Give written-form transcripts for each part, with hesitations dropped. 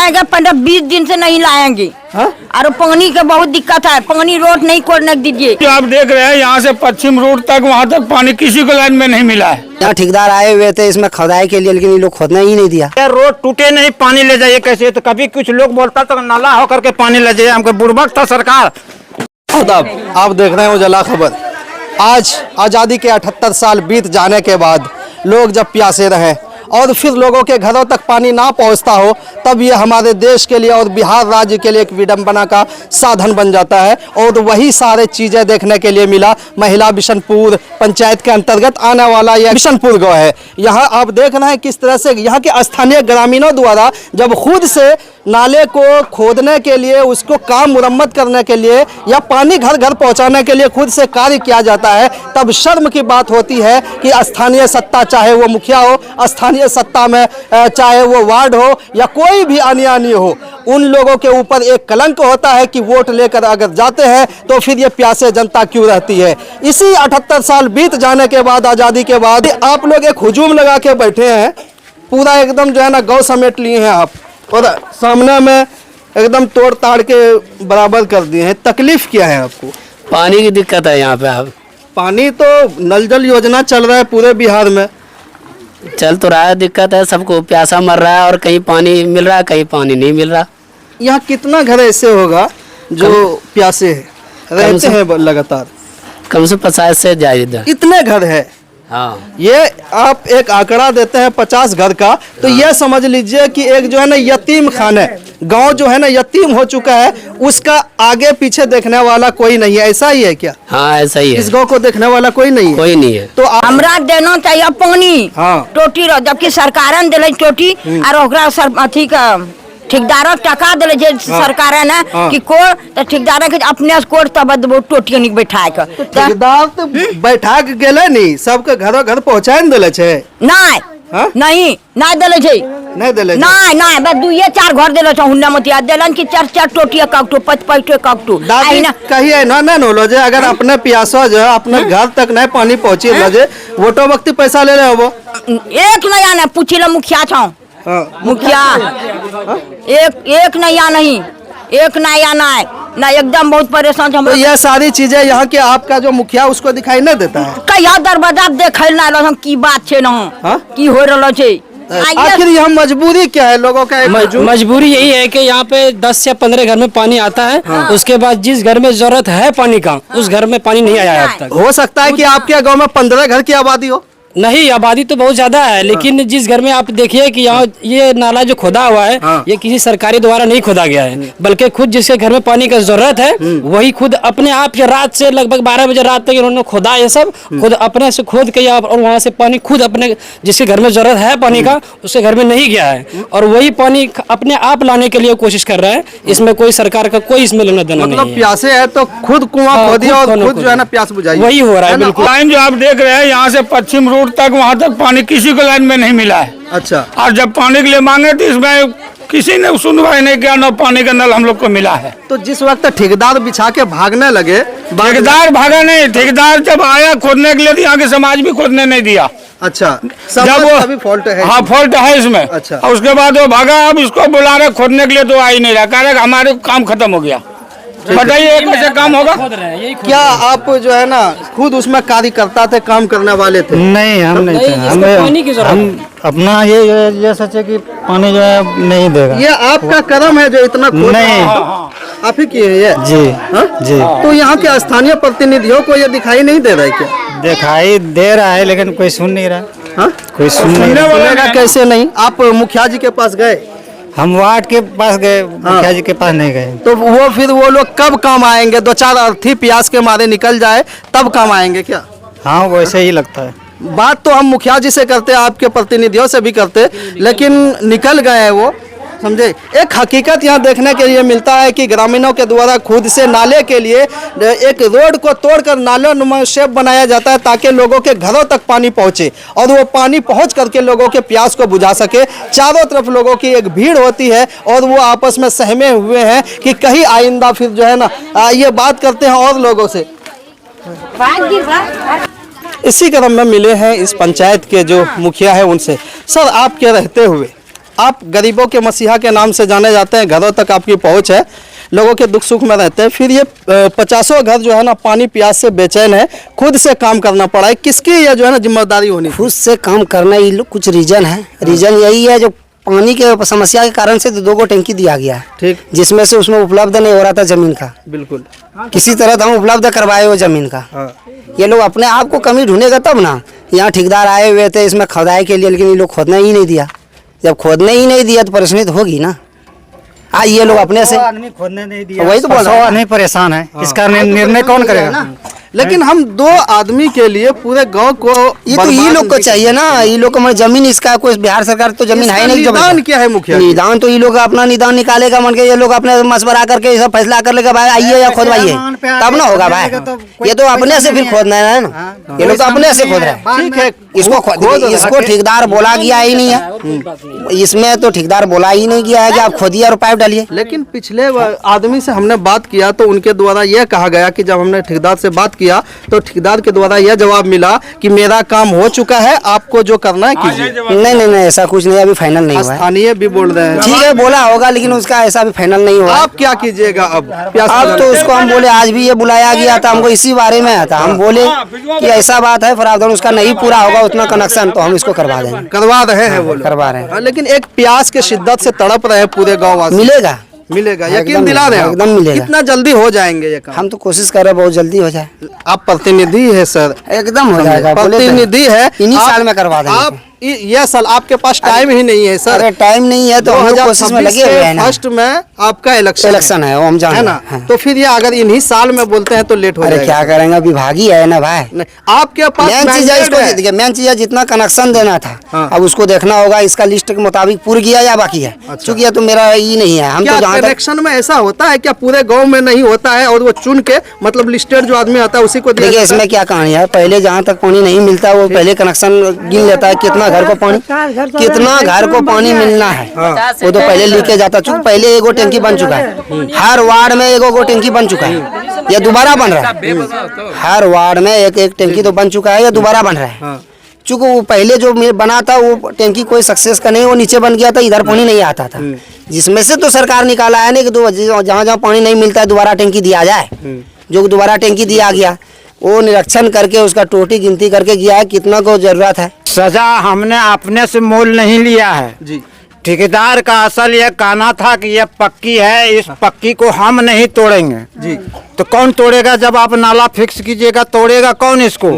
लाएगा 15-20 दिन से नहीं लाएंगे। और पानी का बहुत दिक्कत है, पानी रोड नहीं खोदने दीजिए। जो आप देख रहे हैं यहाँ से पश्चिम रोड तक वहाँ तक पानी किसी को लाइन में नहीं मिला है। यहाँ ठेकेदार आए हुए थे इसमें खोदाई के लिए, लेकिन ये लोग खोदने ही नहीं दिया। रोड टूटे नहीं, पानी ले जाइए कैसे? तो कभी कुछ लोग बोलता तो नाला होकर के पानी ले जाइए, हमको बुर्बक था सरकार। आप देख रहे हैं उजाला खबर। आज आज़ादी के 78 साल बीत जाने के बाद लोग जब प्यासे रहे और फिर लोगों के घरों तक पानी ना पहुंचता हो, तब ये हमारे देश के लिए और बिहार राज्य के लिए एक विडंबना का साधन बन जाता है। और वही सारे चीज़ें देखने के लिए मिला महिला बिशनपुर पंचायत के अंतर्गत आने वाला यह बिशनपुर गाँव है। यहाँ आप देख रहे हैं किस तरह से यहाँ के स्थानीय ग्रामीणों द्वारा जब खुद से नाले को खोदने के लिए, उसको काम मुरम्मत करने के लिए या पानी घर घर पहुंचाने के लिए खुद से कार्य किया जाता है, तब शर्म की बात होती है कि स्थानीय सत्ता, चाहे वो मुखिया हो, स्थानीय सत्ता में चाहे वो वार्ड हो या कोई भी अन्य हो, उन लोगों के ऊपर एक कलंक होता है कि वोट लेकर अगर जाते हैं तो फिर ये प्यासे जनता क्यों रहती है। इसी 78 साल बीत जाने के बाद, आज़ादी के बाद, आप लोग एक हुजूम लगा के बैठे हैं, पूरा एकदम जो है ना गाँव समेट लिए हैं आप, और सामने में एकदम तोड़ ताड़ के बराबर कर दिए हैं। तकलीफ क्या है आपको? पानी की दिक्कत है यहाँ पे। अब पानी तो नल जल योजना चल रहा है पूरे बिहार में, चल तो रहा है, दिक्कत है, सबको प्यासा मर रहा है और कहीं पानी मिल रहा है, कहीं पानी नहीं मिल रहा। यहाँ कितना घर ऐसे होगा जो प्यासे रहते हैं लगातार? कम से 50 से ज्यादा। इतने घर है? हाँ। ये आप एक आंकड़ा देते हैं 50 घर का, तो ये समझ लीजिए कि एक जो है ना यतीम खाना, गांव जो है ना यतीम हो चुका है, उसका आगे पीछे देखने वाला कोई नहीं है। ऐसा ही है क्या? हाँ ऐसा ही है। इस गांव को देखने वाला कोई नहीं है? कोई नहीं है। तो हमरा देना चाहिए पानी। हाँ। टोटी जबकि सरकार ने दिले टोटी और अथी का ठेकेदार टका दिले सरकार ने कि कोर तो ठेकेदार के अपने कोर तब टोटी नहीं बैठा के ठेकेदार तो बैठा के गेले नहीं, सबके घरों घर पहुंचाए न दिले छे। नहीं नहीं नहीं दिले छे, नहीं दिले नहीं नहीं बस 2-4 घर दिले छ हुन्ना मतिया देलन कि 4-4 टोटी काकटू 5-5 काकटू दादी कहिए ना ना नो जे अगर अपने प्यासो जो अपने घर तक नहीं पानी पहुंची लजे वोटो वक्त पैसा ले ले होबो। एक नहीं आना पूछिला मुखिया छ मुखिया एक नहीं आना, नहीं एक नहीं आना है ना, एकदम बहुत परेशान। तो यह सारी चीजें यहाँ के आपका जो मुखिया उसको दिखाई नहीं देता है? कहिया दरवाजा देखे ना की बात छे ना की हो रहा छे। आखिर यह मजबूरी क्या है लोगों का? मजबूरी यही है कि यहाँ पे 10 या 15 घर में पानी आता है। उसके बाद जिस घर में जरूरत है पानी का, उस घर में पानी नहीं आया अब तक। हो सकता है कि आपके गांव में 15 घर की आबादी हो? नहीं, आबादी तो बहुत ज्यादा है, लेकिन जिस घर में आप देखिए कि यहाँ ये नाला जो खोदा हुआ है, ये किसी सरकारी द्वारा नहीं खोदा गया है, बल्कि खुद जिसके घर में पानी का जरूरत है वही खुद अपने आप के रात से लगभग 12 बजे रात तक इन्होंने खोदा, ये सब खुद अपने से खोद के और वहाँ से पानी खुद अपने जिसके घर में जरूरत है पानी का उसके घर में नहीं गया है, और वही पानी अपने आप लाने के लिए कोशिश कर रहा है। इसमें कोई सरकार का कोई इसमें लेना देना नहीं है। प्यासे है तो खुद कुआं खोदिए और खुद जो है ना प्यास बुझाइए, वही हो रहा है। बिल्कुल लाइन जो आप देख रहे हैं यहाँ से पश्चिम रोड तक, वहाँ तक पानी किसी को लाइन में नहीं मिला है। अच्छा। और जब पानी के लिए मांगे तो इसमें किसी ने सुनवाई नहीं किया, न पानी का नल हम लोग को मिला है। तो जिस वक्त ठेकेदार बिछा के भागने लगे, ठेकेदार भागा नहीं, ठेकेदार जब आया खोदने के लिए तो यहाँ के समाज भी खोदने नहीं दिया। अच्छा, जब वो अभी फॉल्ट है? हाँ फॉल्ट है इसमें। अच्छा। और उसके बाद वो भागा, अब इसको बुला रहे खोदने के लिए तो आ ही नहीं रहा, कह रहे हमारे काम खत्म हो गया। बताइए कैसे काम होगा? क्या आप जो है ना खुद उसमें कार्यकर्ता थे, काम करने वाले थे? नहीं, हम नहीं थे। हम अपना ये सोचे कि पानी जो है नहीं देगा। ये आपका कर्म है जो इतना नहीं आप ही किए ये? जी जी। तो यहाँ के स्थानीय प्रतिनिधियों को ये दिखाई नहीं दे रहा है क्या? दिखाई दे रहा है लेकिन कोई सुन नहीं रहा। कोई सुन नहीं रहा। कैसे नहीं? आप मुखिया जी के पास गए? हम वार्ड के पास गए, मुखिया जी के पास नहीं गए। तो वो फिर वो लोग कब काम आएंगे? 2-4 अर्थी प्यास के मारे निकल जाए तब काम आएंगे क्या? हाँ वैसे ही लगता है। बात तो हम मुखिया जी से करते, आपके प्रतिनिधियों से भी करते, लेकिन निकल गए हैं वो, समझे। एक हकीकत यहाँ देखने के लिए मिलता है कि ग्रामीणों के द्वारा खुद से नाले के लिए एक रोड को तोड़कर नालों नुमा शेप बनाया जाता है ताकि लोगों के घरों तक पानी पहुँचे और वो पानी पहुँच करके लोगों के प्यास को बुझा सके। चारों तरफ लोगों की एक भीड़ होती है और वो आपस में सहमे हुए हैं कि कहीं आइंदा फिर जो है ना ये बात करते हैं और लोगों से। इसी क्रम में मिले हैं इस पंचायत के जो मुखिया है उनसे। सर, आपके रहते हुए आप गरीबों के मसीहा के नाम से जाने जाते हैं, घरों तक आपकी पहुंच है, लोगों के दुख सुख में रहते हैं, फिर ये 50 घर जो है ना पानी प्यास से बेचैन है, खुद से काम करना पड़ा है, किसकी ये जो है ना जिम्मेदारी होनी? खुद से काम करना ही कुछ रीजन है। रीजन यही है जो पानी के समस्या के कारण से 2 गो टंकी दिया गया है, ठीक, जिसमें से उसमें उपलब्ध नहीं हो रहा था जमीन का, बिल्कुल किसी तरह हम उपलब्ध करवाए वो जमीन का। ये लोग अपने आप को कमी ढूंढेगा तब ना। यहाँ ठेकेदार आए हुए थे इसमें खोदाई के लिए, लेकिन ये लोग खोदने ही नहीं दिया। जब खोदने ही नहीं दिया तो परेशानी तो होगी ना। आज ये लोग अपने से आदमी खोदने नहीं दिया, वही तो बोल रहा हूं। नहीं परेशान है, इसका निर्णय कौन करेगा? लेकिन हम 2 आदमी के लिए पूरे गांव को ये तो ये लोग को चाहिए ना। ये लोग को जमीन, इसका कोई बिहार सरकार तो जमीन है नहीं। निदान क्या है मुखिया? निदान तो ये लोग अपना निदान निकालेगा, मन के ये लोग अपने मशवरा करके ये सब फैसला कर लेगा, भाई आइए या खोदवाइए, तब ना होगा भाई। ये तो अपने से फिर खोदना है ना, ये लोग तो अपने से खोद रहे हैं। ठीक है, इसको ठेकेदार बोला गया ही नहीं है, इसमें तो ठेकेदार बोला ही नहीं गया है कि आप खोदिए और पाइप डालिए। लेकिन पिछले आदमी से हमने बात किया तो उनके द्वारा यह कहा गया कि जब हमने ठेकेदार से बात किया तो ठेकेदार के द्वारा यह जवाब मिला कि मेरा काम हो चुका है, आपको जो करना है कीजिए। नहीं, ऐसा कुछ नहीं, अभी फाइनल नहीं हुआ है। स्थानीय भी बोल रहे हैं, ठीक है बोला होगा, लेकिन उसका ऐसा भी फाइनल नहीं हुआ। आप क्या कीजिएगा अब? अब तो उसको हम बोले, आज भी ये बुलाया गया था हमको इसी बारे में था। हम बोले कि ऐसा बात है, प्रावधान उसका नहीं पूरा होगा उतना कनेक्शन, तो हम इसको करवा देंगे। करवा रहे हैं, वो करवा रहे हैं। लेकिन एक प्यास के शिद्दत से तड़प रहे हैं पूरे गाँव वासी। मिलेगा, यकीन दिला रहे हैं? एकदम मिलेगा। कितना जल्दी हो जाएंगे ये काम? हम तो कोशिश कर रहे हैं बहुत जल्दी हो जाए। आप प्रतिनिधि है सर, एकदम हो जाएगा, प्रतिनिधि है, इन्हीं साल में करवा देंगे। आप यह साल आपके पास टाइम ही नहीं है सर। अरे टाइम नहीं है तो हम लोग कोशिश में लगे हुए हैं ना। फर्स्ट में आपका इलेक्शन है, वो हम जान है ना। तो फिर ये अगर इन्हीं साल में बोलते हैं तो लेट हो जाएगा। अरे क्या करेंगे, विभागी है ना भाई। आपके पास मेन चीज है, इसको मेन चीज है जितना कनेक्शन देना था अब उसको देखना होगा, इसका लिस्ट के मुताबिक पूरी किया या बाकी है। चूंकि ये तो मेरा ये नहीं है। हम तो जहाँ कनेक्शन में ऐसा होता है क्या पूरे गाँव में नहीं होता है और वो चुन के मतलब लिस्टेड जो आदमी आता है उसी को देखिए। इसमें क्या कहानी है, पहले जहाँ तक पानी नहीं मिलता वो पहले कनेक्शन गिन लेता है, कितना घर को पानी मिलना है वो तो पहले लिखे जाता। चूंकि पहले एगो टंकी बन चुका है, हर वार्ड में एगो टंकी बन चुका है, ये दोबारा बन रहा है। हर वार्ड में एक टंकी तो बन चुका है, ये दोबारा बन रहा है। चूंकि वो पहले जो बना था वो टंकी कोई सक्सेस का नहीं, वो नीचे बन गया था, इधर पानी नहीं आता था, जिसमें से तो सरकार निकाला है ना कि जहाँ जहाँ पानी नहीं मिलता है दोबारा टंकी दिया जाए। जो दोबारा टंकी दिया गया वो निरीक्षण करके उसका टोटी गिनती करके गया है कितना को जरूरत है। सजा हमने अपने से मोल नहीं लिया है जी। ठेकेदार का असल ये कहना था कि ये पक्की है, इस पक्की को हम नहीं तोड़ेंगे जी। तो कौन तोड़ेगा? जब आप नाला फिक्स कीजिएगा तोड़ेगा कौन इसको?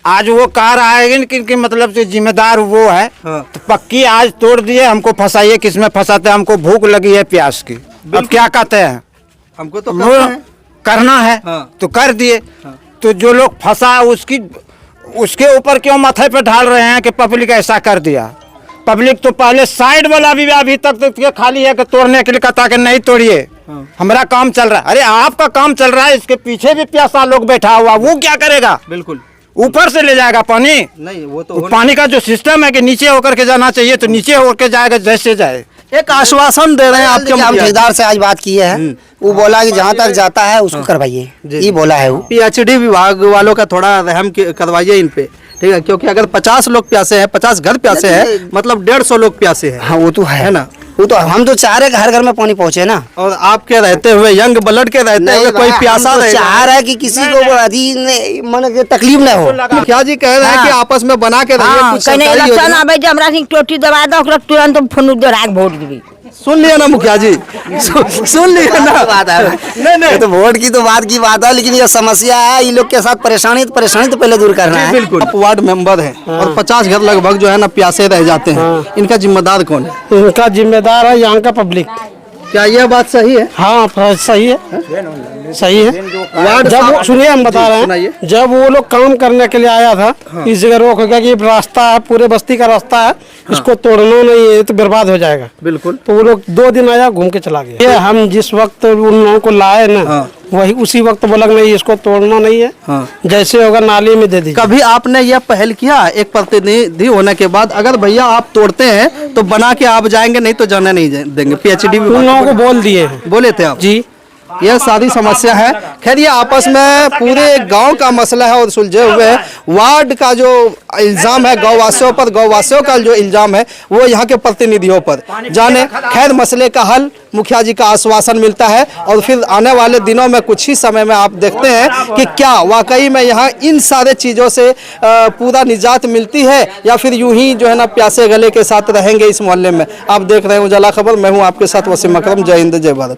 आज वो कह रहा है कि मतलब से जिम्मेदार वो है। तो पक्की आज तोड़ दिए, हमको फंसाइए, किसमें फंसाते? हमको भूख लगी है प्यास की, अब क्या कहते हैं? हमको तो करना है तो कर दिए। तो जो लोग फंसा उसके ऊपर क्यों माथे पे ढाल रहे हैं कि पब्लिक ऐसा कर दिया? पब्लिक तो पहले साइड वाला भी अभी तक तो खाली है कि तोड़ने के लिए कहता कि नहीं तोड़िए, हमारा काम चल रहा है। अरे आपका काम चल रहा है, इसके पीछे भी प्यासा लोग बैठा हुआ, वो क्या करेगा? बिल्कुल ऊपर से ले जाएगा पानी नहीं, वो तो पानी का जो सिस्टम है कि नीचे होकर के जाना चाहिए तो नीचे होकर जाएगा, जैसे जाए। एक आश्वासन दे रहे हैं आपके। हम ठेकेदार से आज बात किए हैं, वो बोला कि जहाँ तक जाता है उसको करवाइए, ये बोला है वो। PhD विभाग वालों का थोड़ा रहम करवाइए इन पे, ठीक है? क्योंकि अगर 50 लोग प्यासे हैं, 50 घर प्यासे हैं, मतलब 150 लोग प्यासे हैं। हाँ वो तो है ना, वो तो हम तो चाह रहे हर घर में पानी पहुँचे ना। और आपके रहते हुए, यंग ब्लड के रहते हुए कोई प्यासा चाह रहा है कि किसी को मन तकलीफ न हो। क्या जी कह रहे हैं कि आपस में बना के टोटी दबा दो तुरंत फोन वोट दी। सुन लिया ना मुखिया जी, सुन लिया ना बात है। नहीं तो वोट की तो बात की बात है, लेकिन ये समस्या है इन लोग के साथ परेशानी तो पहले दूर करना है। बिल्कुल। आप वार्ड मेंबर है और 50 घर लगभग जो है ना प्यासे रह जाते हैं, इनका जिम्मेदार कौन है? इनका जिम्मेदार है यहाँ का पब्लिक। क्या यह बात सही है? हाँ सही है, सही है। जब सुनिए हम बता रहे हैं, जब वो लोग काम करने के लिए आया था, इस जगह रोक हो गया कि रास्ता है, पूरे बस्ती का रास्ता है, इसको तोड़ना नहीं है तो बर्बाद हो जाएगा। बिल्कुल। तो वो लोग 2 दिन आया, घूम के चला गया। ये हम जिस वक्त उन लोगों को लाए ना, वही उसी वक्त बोला नहीं इसको तोड़ना नहीं है, जैसे होगा नाली में दे दीजिए। कभी आपने यह पहल किया एक प्रतिनिधि होने के बाद, अगर भैया आप तोड़ते हैं तो बना के आप जाएंगे, नहीं तो जाने नहीं देंगे? PhD उन लोगों को बोल दिए हैं। बोले थे आप जी, यह सारी समस्या है। खैर ये आपस में पूरे गांव का मसला है और सुलझे हुए हैं। वार्ड का जो इल्जाम है गौवासियों पर, गौवासियों का जो इल्जाम है वो यहाँ के प्रतिनिधियों पर। जाने खैर मसले का हल मुखिया जी का आश्वासन मिलता है और फिर आने वाले दिनों में कुछ ही समय में आप देखते हैं कि क्या वाकई में यहाँ इन सारे चीज़ों से पूरा निजात मिलती है या फिर यूं ही जो है ना प्यासे गले के साथ रहेंगे इस मोहल्ले में। आप देख रहे हैं उजाला खबर, मैं हूँ आपके साथ वसीम अकरम। जय हिंद, जय भारत।